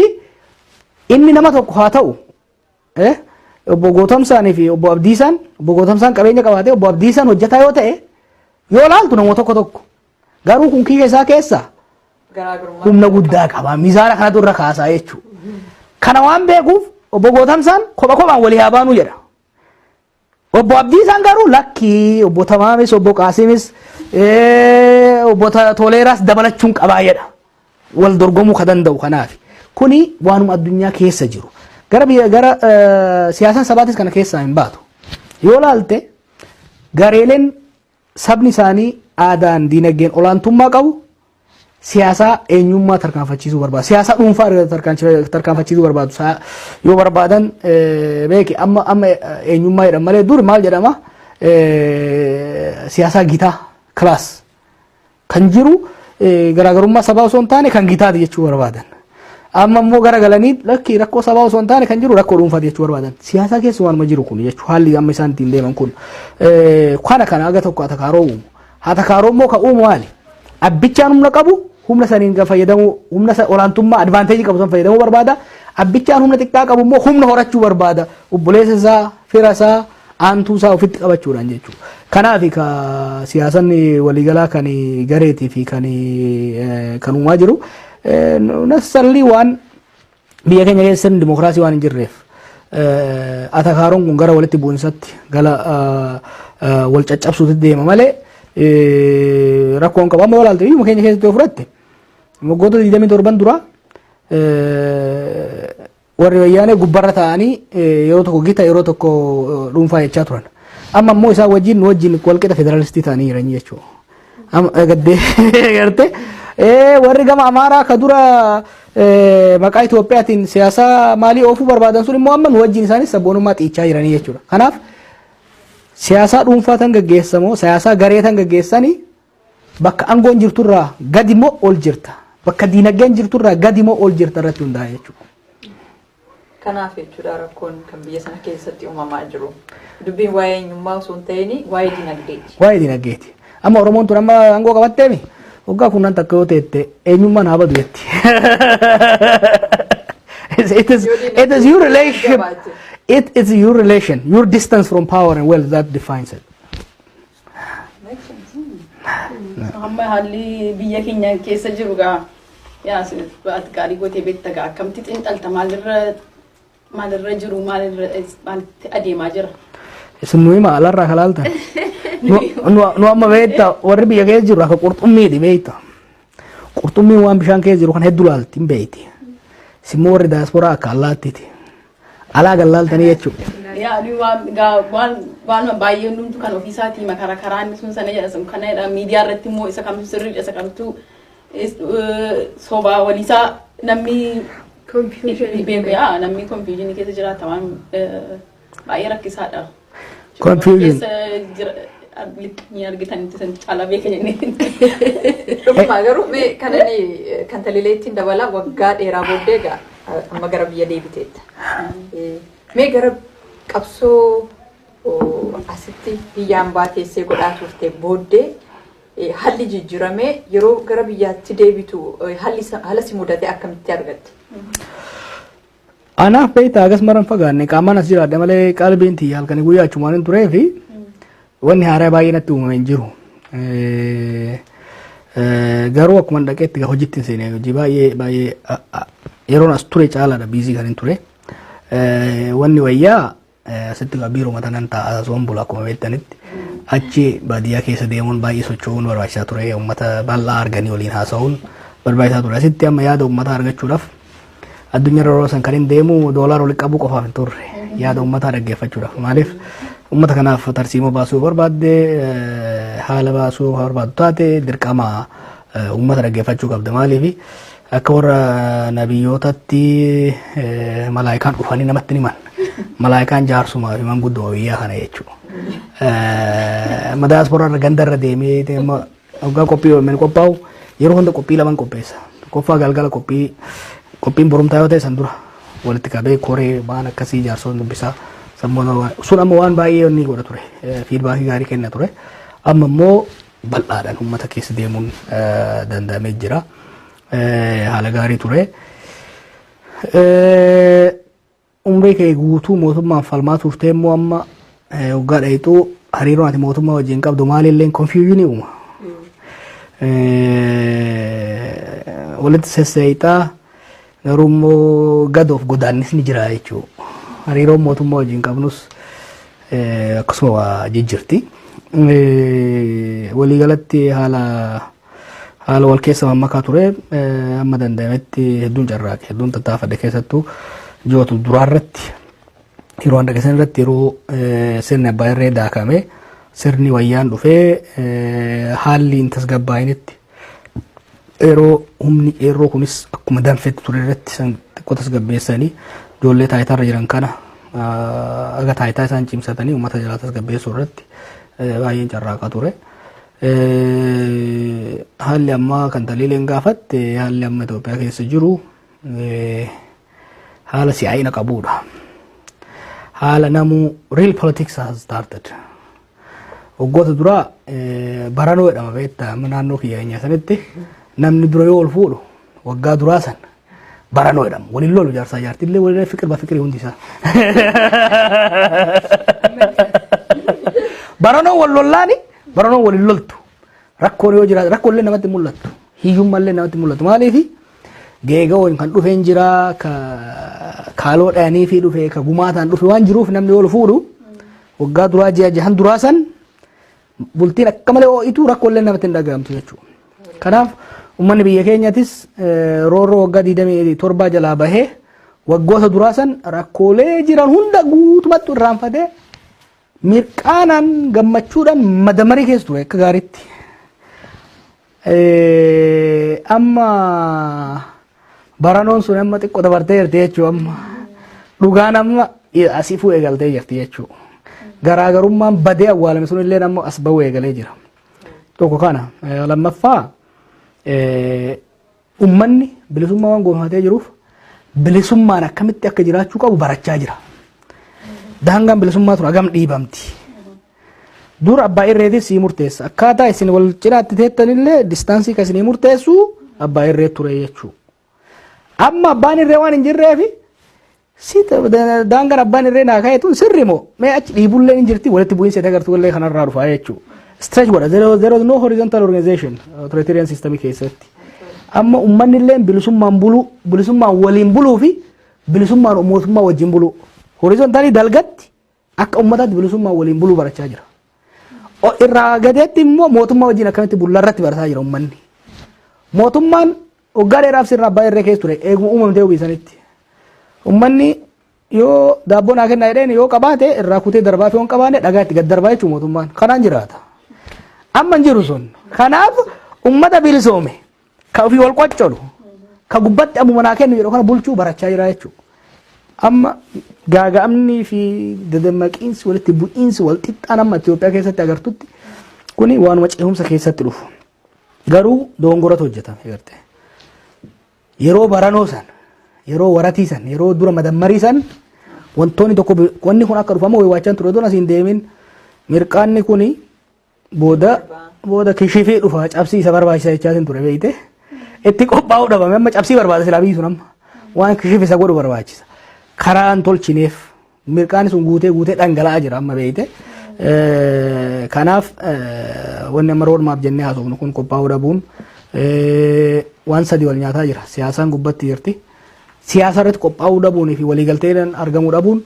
inni nama tokko haa ta'u obbo Gootamsaan fi obbo Gootamsaan qabeenya qabaate obbo Abdiisaan hojjetaa yoo ta'e yoo laaltu namoota tokko garuu kun kiika isaa keessa humna guddaa qaba miizaana kanatu irra kaasaa jechuudha kana waan beekuuf obbo Gootamsaan kophaan walii haa baanuu jedha obbo Abdiisaan garuu lakkii obbo Tamaamis obbo Qaasimis obbo Toleeraas dabalachuun qabaa jedha wal dorgomuu ka danda'u kanaaf kuni waanuma addunyaa keessa jiru gara siyaasaan sabaatis kana keessaa hin baatu yoo laalte gareeleen sabni isaanii aadaan dinagdeen olaantummaa qabu siyaasaa eenyummaa tarkaanfachiisuu barbaadu siyaasaa dhuunfaa tarkaanfachiisuu barbaadu yoo barbaadan beeki amma eenyummaa jedhan malee dur maal jedhama siyaasaa gitaa kilaas kan jiru garaagarummaa sabaa osoo hin taane kan gitaati jechuu barbaadan amma immoo garagalanii lakkii rakkoo sabaa osoo hin taane kan jiru rakkoo dhuunfaati jechuu barbaadan siyaasaa keessa waanuma jiru kun jechuu haalli amma isaan ittiin deeman kun kana aga tokko atakaaroo uumu atakaaroo immoo ka uumu maali abbichaan humna qabu humna saniin fayyadamuu humna olaantummaa advaanteejii qabu san fayyadamuu barbaada abbichaan humna xiqqaa qabu immoo humna horachuu barbaada obboleessa isaa fira isaa aantuu isaa ofitti qabachuudhaan jechuudha kanaaf ka siyaasan waliigalaa kan gareetii fi kan uumaa jiru necessarily waan biyya keenya keessatti dimokiraasii waan hin jirreef atakaaroon kun gara walitti bu'insatti gala wal caccabsuutti deema malee rakkoon qaba amma walaaltee biyya keenya keessatti fudhatte waggoota 27 dura warri wayyaanee gubbarra ta'anii yeroo tokko gita yeroo tokko dhuunfaa jechaa turan amma immoo isaa wajjin wal qixa federaalistii ta'anii jiranii jechuudha. Amma gaddee garte warri gama Amaaraa ka dura maqaa Itoophiyaatiin siyaasa maalii oofuu barbaadan sun immoo amma wajjin isaanis sabboonummaa xiichaa jiranii jechuudha. Kanaaf siyaasa dhuunfaa tan gaggeessamoo siyaasa garee tan gaggeessanii bakka aangoon jirturraa gadi moo ol jirta bakka diinagdeen jirturraa gadi moo ol jirta irratti hundaa'e jechuudha. Kanaaf jechuudha rakkoon kan biyya sana keessatti uumamaa jiru. Dubbiin waa'ee eenyummaa osoo hin ta'in waa'ee diinagdeeti. Waa'ee diinagdeeti. Amma Oromoon tun amma aangoo qabatteemi waggaa kunnaan takka yoo teette eenyummaan haa badu jetti. It is your relation. It is your relation, your distance from power and wealth that defines it. Amma haalli biyya keenya keessa jiru gaa yaa ati gaarii gootee beekta gaa akkamti xiinxalta maalirra jiru maalirratti adeemaa jira. Isin nuyi maalarraa kalaalta. Nu amma beekta warri biyya keessa jiru akka qurxummiidhi beekta. Qurxummiin waan bishaan keessa jiru kan hedduu laalti hin beekti. Simmoo warri daasporaa akka allaattiiti. Alaa gallaaltanii jechuudha. Yaa waan baay'ee hundumtu kan ofiisaatii makara karaan sun sana jedhamu kana miidiyaa irratti immoo isa kamtu sirriidha isa kamtu sobaa waliisaa namni namni confusion keessa jiraata waan baay'ee rakkisaadha. Confusion. Ni argitanitti san caalaa beeka jennee. Dhuguma garuu kan talileettiin dabala waggaa dheeraa booddee gaa amma gara biyya deebiteetta. Mee gara qabsoo asitti biyyaan baateessee godhaa turte booddee haalli jijjiiramee yeroo gara biyyaatti deebitu haala si mudate akkamitti argatte? Anaaf beektaa agas maran fagaanne qaamaan as jiraadha malee qalbiin tiyya halkanii guyyaa achumaan hin turee fi wanni haaraa baay'ee natti uumame hin jiru. Garuu akkuma dhaqeetti hojiitti hin seene hojii baay'ee yeroon as ture caalaadha biizii kan hin ture. Wanni wayyaa asitti biiroo matanan ta'a soon bula akkuma beektanitti achi baadiyyaa keessa deemuun baay'ee socho'uun barbaachisaa ture uummata bal'aa arganii waliin haasa'uun barbaachisaa ture. Asitti amma yaada uummataa argachuudhaaf addunyaa yeroo san kan hin deemu doolaar walitti qabuu qofaaf hin turre yaada uummataa dhaggeeffachuudhaaf maaliif uummata kanaaf tarsiimoo baasuu barbaadde haala baasuu barbaaddu taate dirqama uummata dhaggeeffachuu qabda maaliif akka warra nabiyyootatti malaayikaan dhufanii namatti himan malaayikaan jaarsumaa fi manguddoo biyyaa kana jechuudha. Daasporaa irra gandarra deemee waggaa qophii oomishan qophaa'u yeroo hunda qophii lama qopheessa. Qophii galgala qophiin borumtaa yoo ta'e san dura walitti qabee koree waan akkasii jaarsoon dubbisaa sammuu sun amma waan baay'ee inni godha ture fiidbaakii gaarii kenna ture amma immoo bal'aadhaan uummata keessa deemuun danda'amee jira. Haala gaarii ture. Umrii kee guutuu mootummaan falmaa turtee immoo amma waggaa dhayituu hariiroon ati mootummaa wajjin qabdu maalillee konfiyuunii uuma. Walitti sesseeyitaa garuu immoo gadoof godaannis ni jira jechuudha. Hariiroon mootummaa wajjin qabnus akkasuma jijjirti. Waliigalatti haala wal keessa mammakaa ture amma danda'ametti hedduun carraaqe hedduun tattaafadhe keessattuu jootu duraarratti yeroo hunda keessan irratti yeroo sirni abbaa irree daakame sirni wayyaan dhufee haalli hin tasgabbaa'initti yeroo humni yeroo kunis akkuma danfetti ture irratti san xiqqoo tasgabbeessanii ijoollee taayitarra jiran kana aga taayitaa isaan cimsatanii uummata jalaa tasgabbeessuu irratti baay'een carraaqaa ture. Haalli ammaa kan taliileen gaafatte haalli amma Itoophiyaa keessa jiru haala si'aayina qabuudha. Haala namuu real politics has started. Waggoota duraa baranoo jedhama beektaa naannoo kiyyaa sanitti namni dura yoo ol fuudhu waggaa duraa san baranoo jedhama. Waliin lolu jaarsaa jaartillee waliin fikirii hundi isaa. Baranoo wal lollaani baranoo waliin loltu. Rakkoon yoo jiraatu rakkoollee namatti mul'attu. Hiyyummallee namatti mul'atu. Maaliif geegoo kan dhufeen jira ka kaaloo dhaanii fi dhufe ka gumaataan dhufe waan jiruuf namni ol fuudhu waggaa duraa ji'a jahan duraa san bultiin akka malee oo'itu rakkoolee namatti hin dhagahamtu jechuudha. Kanaaf uummanni biyya keenyaatis roorroo waggaa 27 jalaa bahee waggoota duraa san rakkoolee jiran hunda guutumatti irraanfatee mirqaanaan gammachuudhaan madamarii keessa ture akka gaariitti. Amma baranoon sun amma xiqqoo dabartee jirti jechuudha. Amma dhugaan amma asii fuudhee galtee jirti jechuudha. Garaagarummaan badee awwaalame sun illee amma as bahuu eegalee jira. Tokko kana lammaffaa uummanni bilisummaa waan gonfatee jiruuf bilisummaan akkamitti akka jiraachuu qabu barachaa jira. Daangaan bilisummaa tun hagam dhiibamti. Dur abbaa irreetis sii murteessa. Akkaataa isin wal cinaatti teettanillee distaansii kan isinii murteessu abbaa irree ture jechuudha. Amma abbaan irree waan hin jirreefi daangaan abbaan irree naa ka'eetu sirri moo mee achi dhiibullee hin jirti walitti bu'iinsa agartuullee kanarraa dhufaa jechuudha. Stretch godha. There is no horizontal organization authoritarian system keessatti. Amma uummanni illee bilisummaan buluu, bilisummaan waliin buluu fi bilisummaan mootummaa wajjin buluu. Horizontaalii dalgatti akka uummataatti bilisummaan waliin buluu barachaa jira. Irraa gadeetti immoo mootummaa wajjin akkamitti bullarratti barataa jira uummanni. Mootummaan waggaa dheeraaf sirna abbaa irree keessa ture eeguma uumamtee ofiisanitti. Uummanni yoo daabboo naa kennaa jedheen yoo qabaate irraa kutee darbaa fi waan qabaanne dhagaa itti gad darbaa jechuudha mootummaan. Kanaan jiraata. Amma hin jiru sun. Kanaaf uummata bilisoome ka ofii wal qoccolu ka gubbatti ammuma naa kennu jedhu kana bulchuu barachaa jira jechuudha. Amma gaaga'amni fi dadammaqiinsi walitti bu'iinsi wal xixxaan amma Itoophiyaa keessatti agartutti kuni waanuma ce'umsa keessatti dhufu. Garuu dogongoratu hojjetame agartee. Yeroo baranoo san, yeroo waratii san, yeroo dura madammarii san wantoonni tokko wanni kun akka dhufamu wayiwaachaan ture doon asiin deemin mirqaanni kuni booda kishifee dhufa cabsii isa barbaachisa jechaatiin ture beeyte. Itti qophaa'uu dhabame amma cabsii barbaada silaa biyyi sun amma waan kishife isa godhu barbaachisa. Karaan tolchineef mirqaanni sun guutee dhangala'aa jira amma beeyte. Kanaaf wanni amma roodmaaf jennee haasofnu kun qophaa'uu dhabuun waan sadii wal nyaataa jira. Siyaasaan gubbatti jirti. Siyaasa irratti qophaa'uu dhabuunii fi waliigalteen argamuu dhabuun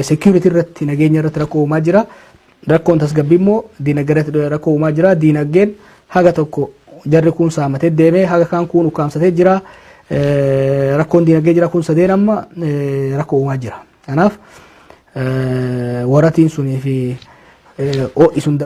security irratti nageenya irratti rakkoo uumaa jira. Rakkoon tasgabbii immoo diinagdee irratti rakkoo uumaa jira. Diinagdeen haga tokko jarri kun saamatee deemee haga kaan kun ukkaamsatee jira. Rakkoon diinagdee jira kun sadeen amma rakkoo uumaa jira. Kanaaf waratiin sunii fi ho'i sun